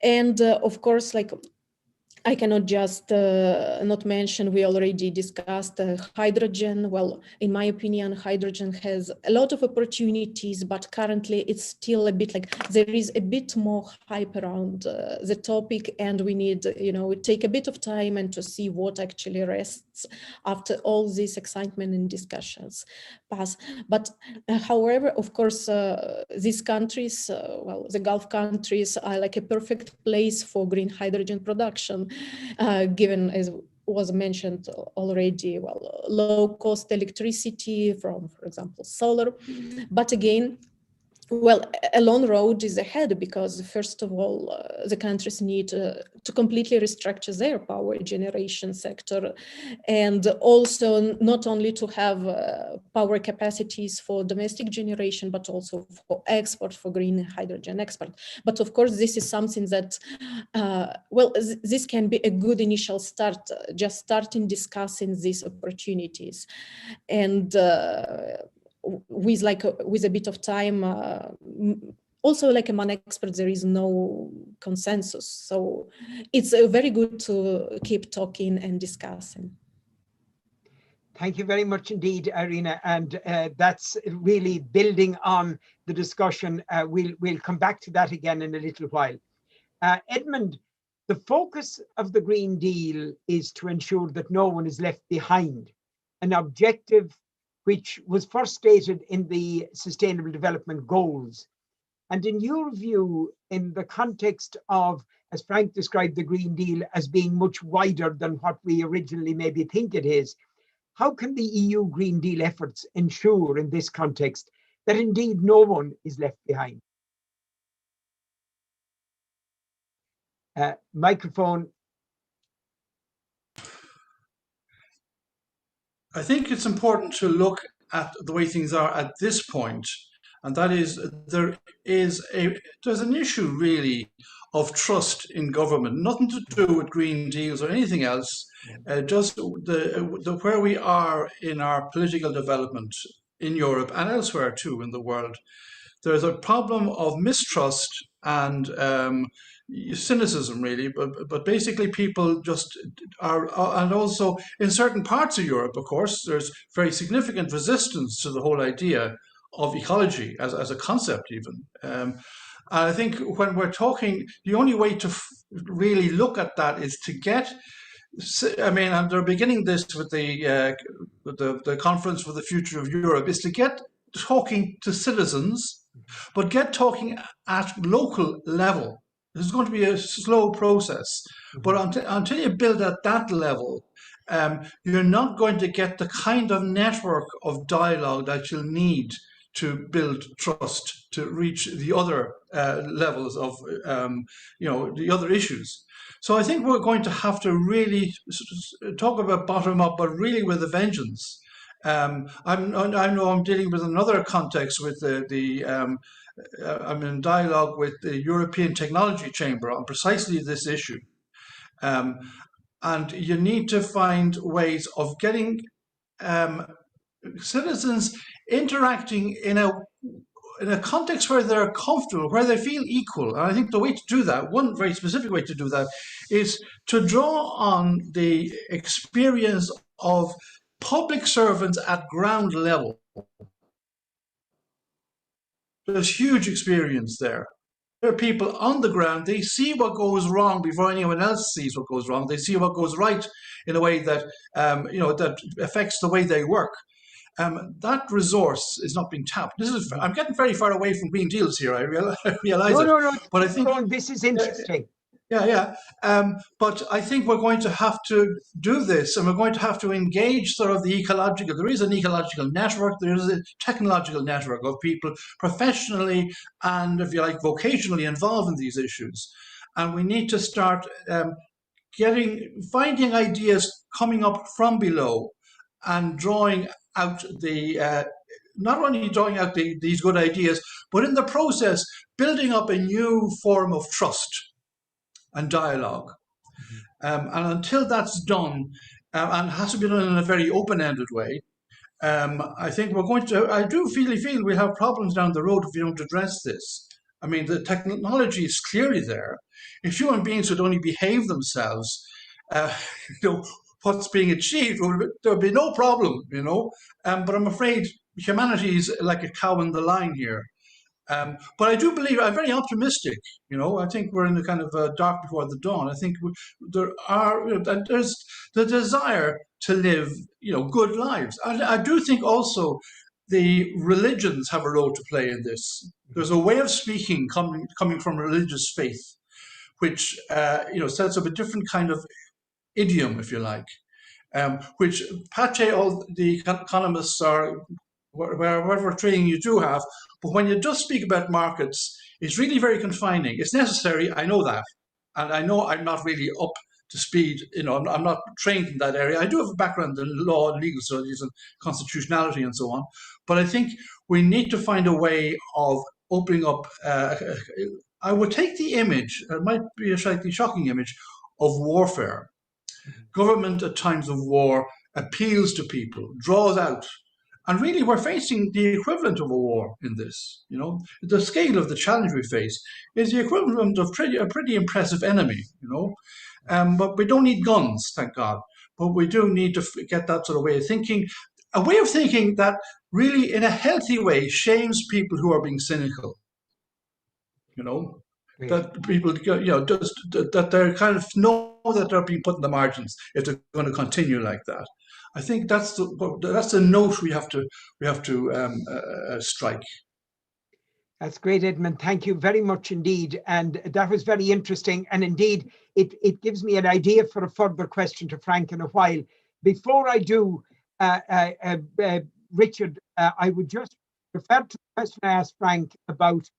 And of course, like I cannot just not mention, we already discussed hydrogen. Well, in my opinion, hydrogen has a lot of opportunities, but currently it's still a bit like there is a bit more hype around the topic, and we need, take a bit of time and to see what actually rests after all this excitement and discussions pass. But however, of course, these countries, the Gulf countries are like a perfect place for green hydrogen production, given, as was mentioned already, low cost electricity from, for example, solar. But again, a long road is ahead, because first of all, the countries need to completely restructure their power generation sector, and also not only to have power capacities for domestic generation, but also for export, for green hydrogen export. But of course, this is something that, this can be a good initial start, just starting discussing these opportunities. And with a bit of time, also like among experts, there is no consensus. So it's very good to keep talking and discussing. Thank you very much indeed, Irina. And that's really building on the discussion. We'll come back to that again in a little while. Edmund, the focus of the Green Deal is to ensure that no one is left behind, an objective which was first stated in the Sustainable Development Goals. And in your view, in the context of, as Frank described the Green Deal as being much wider than what we originally maybe think it is, how can the EU Green Deal efforts ensure in this context that indeed no one is left behind? Microphone. I think it's important to look at the way things are at this point, and that is there's an issue really of trust in government, nothing to do with green deals or anything else, just the where we are in our political development in Europe and elsewhere too in the world. There's a problem of mistrust and cynicism, really, but basically people just are, and also in certain parts of Europe, of course, there's very significant resistance to the whole idea of ecology as a concept even. And I think when we're talking, the only way to really look at that is to get, I mean, and they're beginning this with the Conference for the Future of Europe, is to get talking to citizens, but get talking at local level. This is going to be a slow process, but until you build at that level, you're not going to get the kind of network of dialogue that you'll need to build trust, to reach the other levels of, the other issues. So I think we're going to have to really talk about bottom up, but really with a vengeance. I know I'm dealing with another context with I'm in dialogue with the European Technology Chamber on precisely this issue. And you need to find ways of getting citizens interacting in a context where they're comfortable, where they feel equal. And I think the way to do that, one very specific way to do that, is to draw on the experience of public servants at ground level. There's huge experience there. There are people on the ground, they see what goes wrong before anyone else sees what goes wrong. They see what goes right in a way that, that affects the way they work. That resource is not being tapped. I'm getting very far away from green deals here, I realize it. No. But I think this is interesting. Yeah. But I think we're going to have to do this, and we're going to have to engage sort of the ecological. There is an ecological network. There is a technological network of people professionally and, if you like, vocationally involved in these issues. And we need to start finding ideas coming up from below and drawing out not only drawing out these good ideas, but in the process, building up a new form of trust and dialogue. And until that's done, and has to be done in a very open-ended way, I think I do feel we'll have problems down the road if we don't address this. I mean, the technology is clearly there. If human beings would only behave themselves, you know, what's being achieved, there would be no problem, you know. But I'm afraid humanity is like a cow in the line here. But I do believe, I'm very optimistic, you know. I think we're in the kind of dark before the dawn. I think there's the desire to live, you know, good lives. I do think also the religions have a role to play in this. There's a way of speaking coming from religious faith, which you know, sets up a different kind of idiom, if you like, which Pache, all the economists are, whatever training you do have, but when you just speak about markets, it's really very confining. It's necessary, I know that, and I know I'm not really up to speed, you know, I'm not trained in that area. I do have a background in law and legal studies and constitutionality and so on, but I think we need to find a way of opening up. I would take the image, it might be a slightly shocking image, of warfare. Government at times of war appeals to people, draws out. And really, we're facing the equivalent of a war in this. You know, the scale of the challenge we face is the equivalent of a pretty impressive enemy. You know, but we don't need guns, thank God. But we do need to get that sort of way of thinking, a way of thinking that really, in a healthy way, shames people who are being cynical. You know, that people, you know, just that they're kind of know that they're being put in the margins if they're going to continue like that. I think that's the note we have to strike. That's great, Edmund. Thank you very much indeed. And that was very interesting. And indeed, it gives me an idea for a further question to Frank in a while. Before I do, Richard, I would just refer to the question I asked Frank about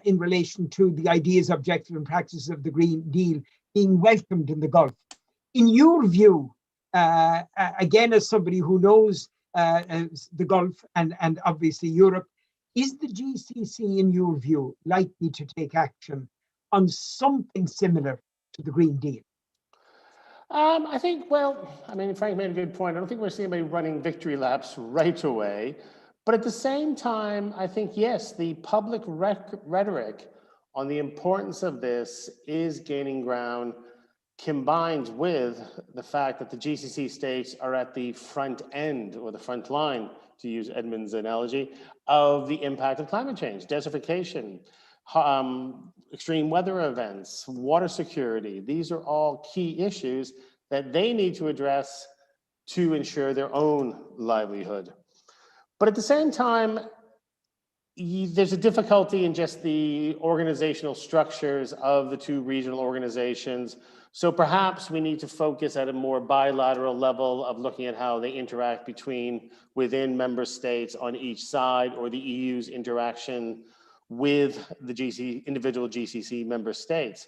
in relation to the ideas, objectives, and practices of the Green Deal being welcomed in the Gulf. In your view, again, as somebody who knows the Gulf and obviously Europe, is the GCC, in your view, likely to take action on something similar to the Green Deal? I think, well, I mean, Frank made a good point. I don't think we're seeing anybody running victory laps right away. But at the same time, I think, yes, the public rhetoric on the importance of this is gaining ground, combined with the fact that the GCC states are at the front end, or the front line, to use Edmund's analogy, of the impact of climate change, desertification, extreme weather events, water security. These are all key issues that they need to address to ensure their own livelihood. But at the same time, there's a difficulty in just the organizational structures of the two regional organizations. So perhaps we need to focus at a more bilateral level of looking at how they interact within member states on each side, or the EU's interaction with the individual GCC member states.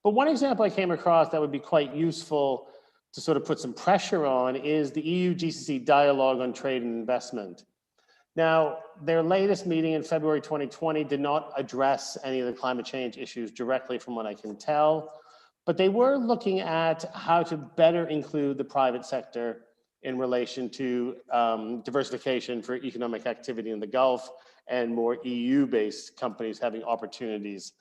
But one example I came across that would be quite useful to sort of put some pressure on is the EU-GCC dialogue on trade and investment. Now, their latest meeting in February 2020 did not address any of the climate change issues directly, from what I can tell, but they were looking at how to better include the private sector in relation to diversification for economic activity in the Gulf and more EU-based companies having opportunities.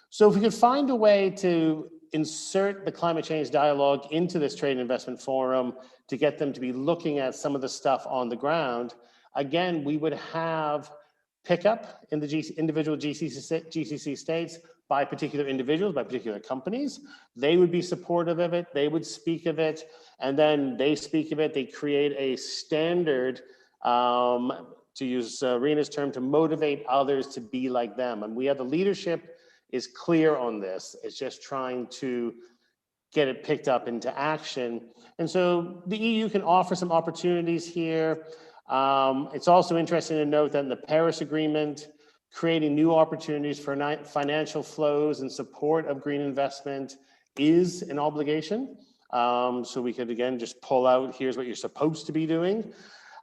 So if we could find a way to insert the climate change dialogue into this trade and investment forum to get them to be looking at some of the stuff on the ground, again, we would have pickup in the individual GCC states by particular individuals, by particular companies. They would be supportive of it, they would speak of it, and then they speak of it, they create a standard, to use Rena's term, to motivate others to be like them. And we have the leadership is clear on this. It's just trying to get it picked up into action. And so the EU can offer some opportunities here. It's also interesting to note that in the Paris Agreement, creating new opportunities for financial flows and support of green investment is an obligation. So we could, again, just pull out, here's what you're supposed to be doing.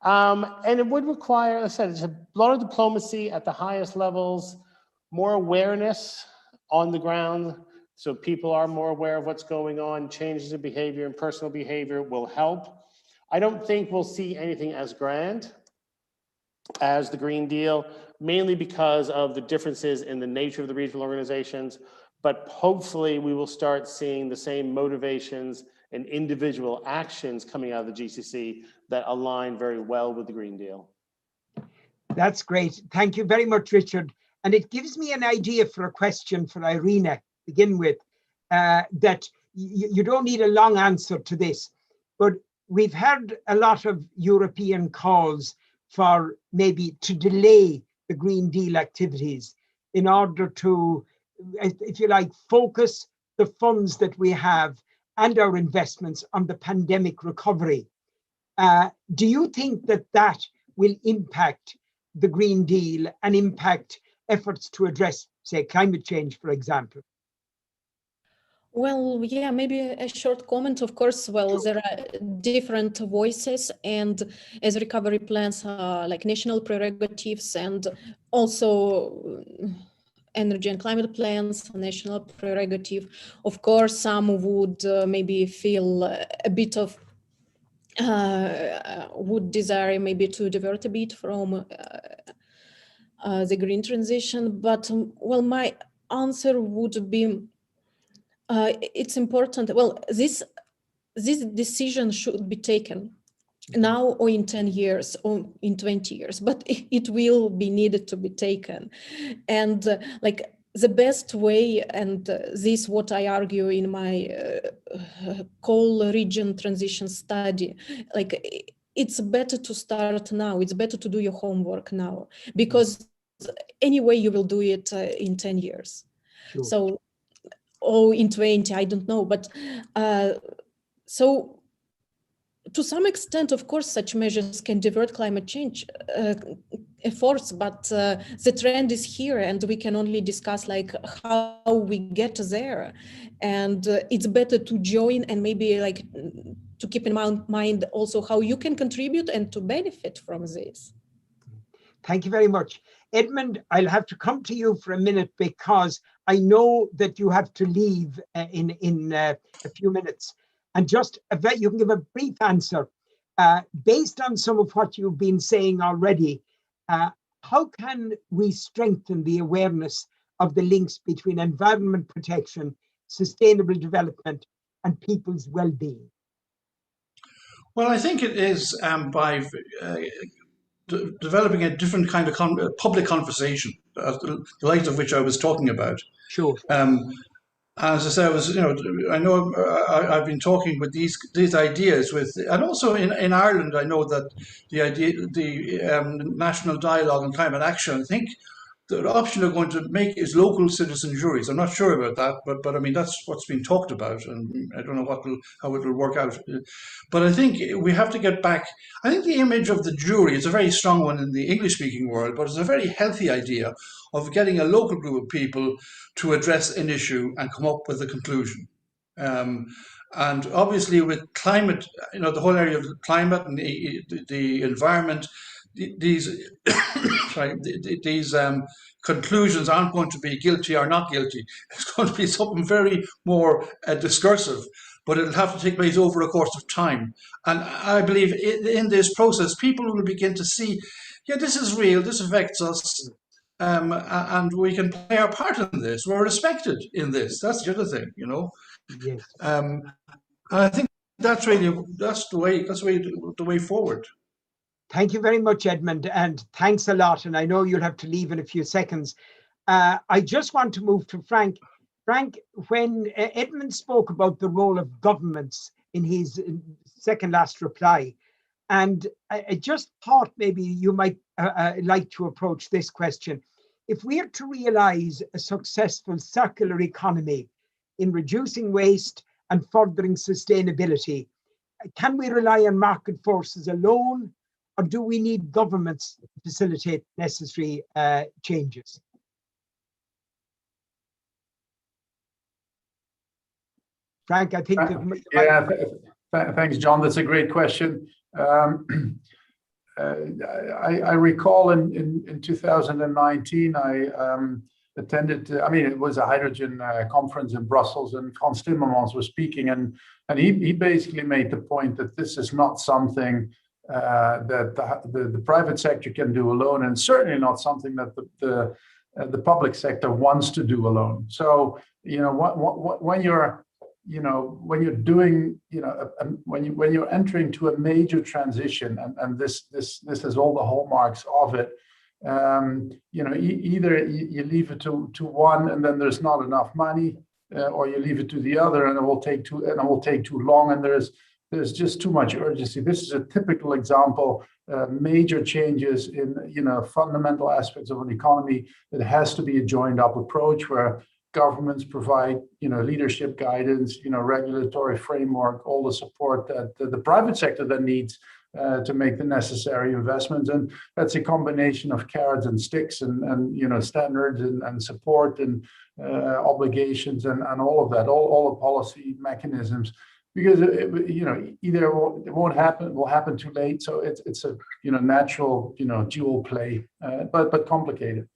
And it would require, as I said, it's a lot of diplomacy at the highest levels, more awareness on the ground, so people are more aware of what's going on. Changes in behavior and personal behavior will help. I don't think we'll see anything as grand as the Green Deal, mainly because of the differences in the nature of the regional organizations, but hopefully we will start seeing the same motivations and individual actions coming out of the GCC that align very well with the Green Deal. That's great. Thank you very much, Richard. And it gives me an idea for a question for Irina to begin with, that you don't need a long answer to this, but we've heard a lot of European calls for maybe to delay the Green Deal activities in order to, if you like, focus the funds that we have and our investments on the pandemic recovery. Do you think that that will impact the Green Deal and impact efforts to address, say, climate change, for example? Well, yeah, maybe a short comment. Of course, well, there are different voices, and as recovery plans are like national prerogatives, and also energy and climate plans, national prerogative. Of course, some would maybe feel a bit of would desire maybe to divert a bit from the green transition. But well, my answer would be it's important. Well, this decision should be taken now or in 10 years or in 20 years, but it will be needed to be taken. And like the best way, and this what I argue in my coal region transition study, like it's better to start now. It's better to do your homework now, because anyway you will do it in 10 years. Sure. So, or in 20, I don't know. But so to some extent, of course, such measures can divert climate change efforts, but the trend is here, and we can only discuss like how we get there. And it's better to join and maybe like to keep in mind also how you can contribute and to benefit from this. Thank you very much. Edmund, I'll have to come to you for a minute because I know that you have to leave in a few minutes. And just you can give a brief answer. Based on some of what you've been saying already, how can we strengthen the awareness of the links between environment protection, sustainable development, and people's well-being? Well, I think it is by developing a different kind of public conversation, the likes of which I was talking about. Sure. As I said, I know I've been talking with these ideas with, and also in Ireland, I know that the national dialogue on climate action, I think the option they're going to make is local citizen juries. I'm not sure about that, but I mean, that's what's been talked about, and I don't know how it will work out. But I think we have to get back. I think the image of the jury is a very strong one in the English-speaking world, but it's a very healthy idea of getting a local group of people to address an issue and come up with a conclusion. And obviously with climate, the whole area of climate and the environment, these conclusions aren't going to be guilty or not guilty. It's going to be something very more discursive, but it'll have to take place over a course of time. And I believe in this process, people will begin to see, yeah, this is real, this affects us, and we can play our part in this. We're respected in this. That's the other thing, Yes. And I think that's the way forward. Thank you very much, Edmund, and thanks a lot. And I know you'll have to leave in a few seconds. I just want to move to Frank. Frank, when Edmund spoke about the role of governments in his second last reply, and I just thought maybe you might like to approach this question. If we are to realize a successful circular economy in reducing waste and furthering sustainability, can we rely on market forces alone, or do we need governments to facilitate necessary changes? Frank, I think. Thanks, John. That's a great question. I recall in 2019, I attended, it was a hydrogen conference in Brussels, and Frans Timmermans was speaking, and he basically made the point that this is not something that the private sector can do alone, and certainly not something that the public sector wants to do alone. So, when you're when you're doing, when you're entering to a major transition, and this has all the hallmarks of it. Either you leave it to one, and then there's not enough money, or you leave it to the other, and it will take too long, and there's just too much urgency. This is a typical example. Major changes in fundamental aspects of an economy. It has to be a joined up approach where governments provide leadership guidance, regulatory framework, all the support that the private sector then needs to make the necessary investments. And that's a combination of carrots and sticks, and standards and support and obligations and all of that, all the policy mechanisms. Because either it won't happen, will happen too late. So it's a natural dual play, but complicated.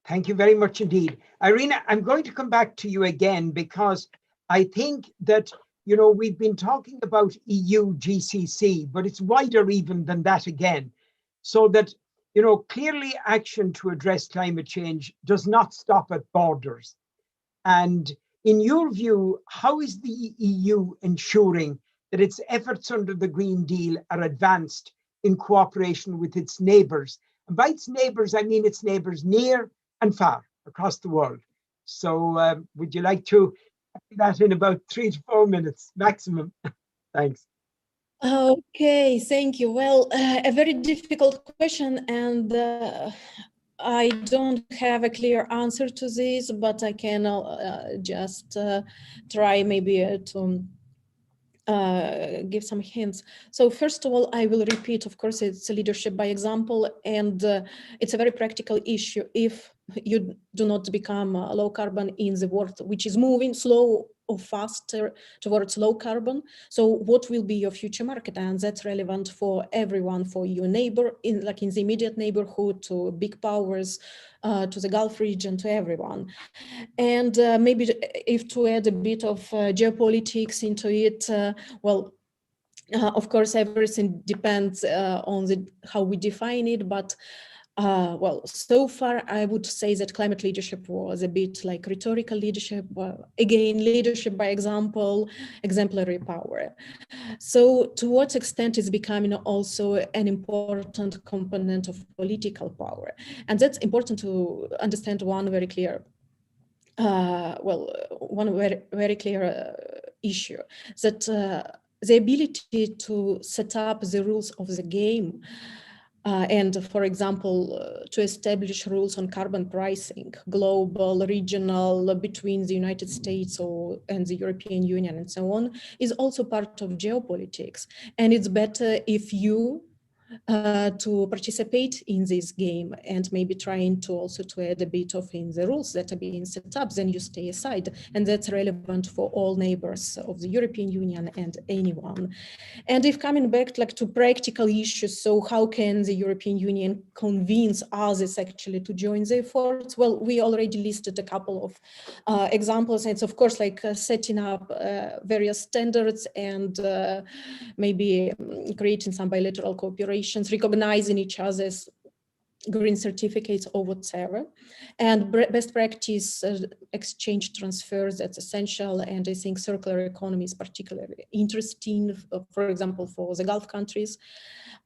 Thank you very much indeed, Irina. I'm going to come back to you again, because I think that we've been talking about EU GCC, but it's wider even than that again. So that clearly action to address climate change does not stop at borders. And in your view, how is the EU ensuring that its efforts under the Green Deal are advanced in cooperation with its neighbours? And by its neighbours, I mean its neighbours near and far across the world. So would you like to do that in about 3 to 4 minutes maximum? Thanks. Okay, thank you. Well, a very difficult question, and I don't have a clear answer to this, but I can just try maybe to give some hints. So first of all, I will repeat, of course, it's leadership by example, and it's a very practical issue. If you do not become low carbon in the world, which is moving slow or faster towards low carbon, so what will be your future market? And that's relevant for everyone, for your neighbor, in the immediate neighborhood, to big powers, to the Gulf region, to everyone. And maybe if to add a bit of geopolitics into it, of course, everything depends on how we define it, but so far, I would say that climate leadership was a bit like rhetorical leadership, again, leadership by example, exemplary power. So to what extent is becoming also an important component of political power? And that's important to understand one very clear issue, that the ability to set up the rules of the game, and for example, to establish rules on carbon pricing, global, regional, between the United States and the European Union and so on, is also part of geopolitics. And it's better if you to participate in this game and maybe trying to also to add a bit of in the rules that are being set up, then you stay aside. And that's relevant for all neighbors of the European Union and anyone. And if coming back to practical issues, so how can the European Union convince others actually to join the efforts? Well, we already listed a couple of examples. And it's of course setting up various standards and maybe creating some bilateral cooperation, recognizing each other's green certificates or whatever, and best practice exchange transfers, that's essential. And I think circular economy is particularly interesting, for example, for the Gulf countries.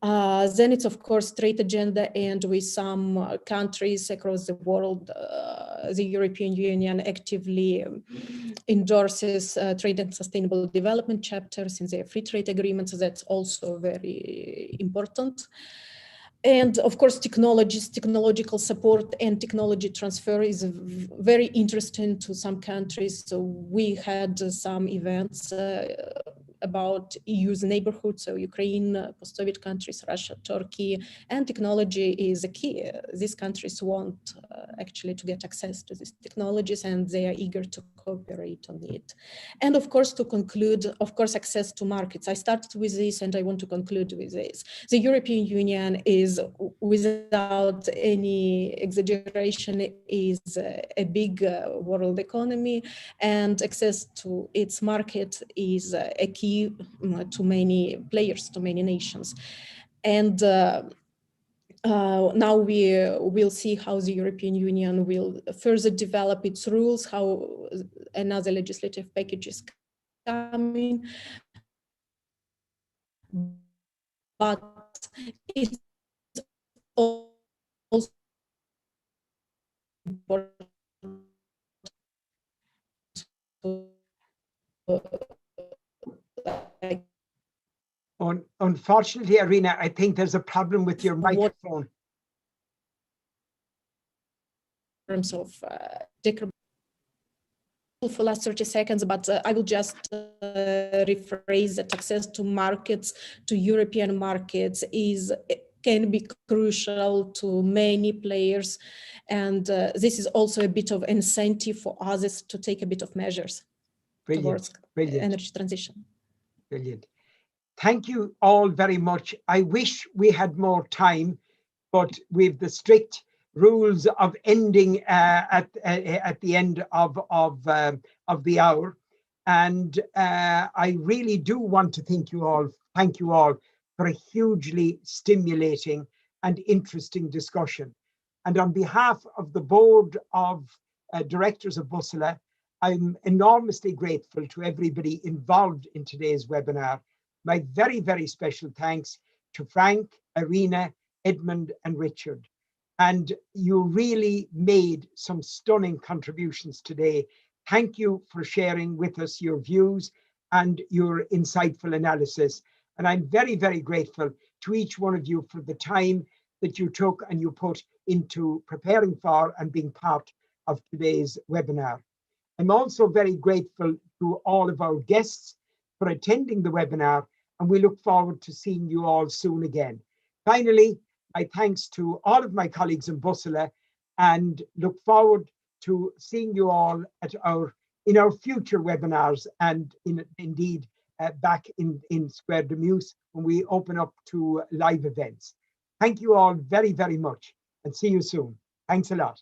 Then it's of course trade agenda, and with some countries across the world, the European Union actively endorses trade and sustainable development chapters in their free trade agreements. That's also very important. And of course, technological support and technology transfer is very interesting to some countries. So we had some events about EU's neighborhood, so Ukraine, post-Soviet countries, Russia, Turkey, and technology is a key. These countries want actually to get access to these technologies, and they are eager to cooperate on it. And of course, to conclude, of course, access to markets. I started with this and I want to conclude with this. The European Union is, without any exaggeration, is a big world economy, and access to its market is a key to many players, to many nations. And now we will see how the European Union will further develop its rules, how another legislative package is coming. But it's also important Unfortunately, Irina, I think there's a problem with your microphone. In terms of for the last 30 seconds, but I will just rephrase that access to markets, to European markets, can be crucial to many players, and this is also a bit of incentive for others to take a bit of measures towards energy transition. Brilliant. Thank you all very much. I wish we had more time, but with the strict rules of ending at the end of the hour, and I really do want to thank you all for a hugely stimulating and interesting discussion. And on behalf of the board of directors of Bussola, I'm enormously grateful to everybody involved in today's webinar. My very, very special thanks to Frank, Irina, Edmund, and Richard. And you really made some stunning contributions today. Thank you for sharing with us your views and your insightful analysis. And I'm very, very grateful to each one of you for the time that you took and you put into preparing for and being part of today's webinar. I'm also very grateful to all of our guests for attending the webinar, and we look forward to seeing you all soon again. Finally, my thanks to all of my colleagues in Bussola, and look forward to seeing you all at in our future webinars, and indeed back in Square de Muse when we open up to live events. Thank you all very, very much, and see you soon. Thanks a lot.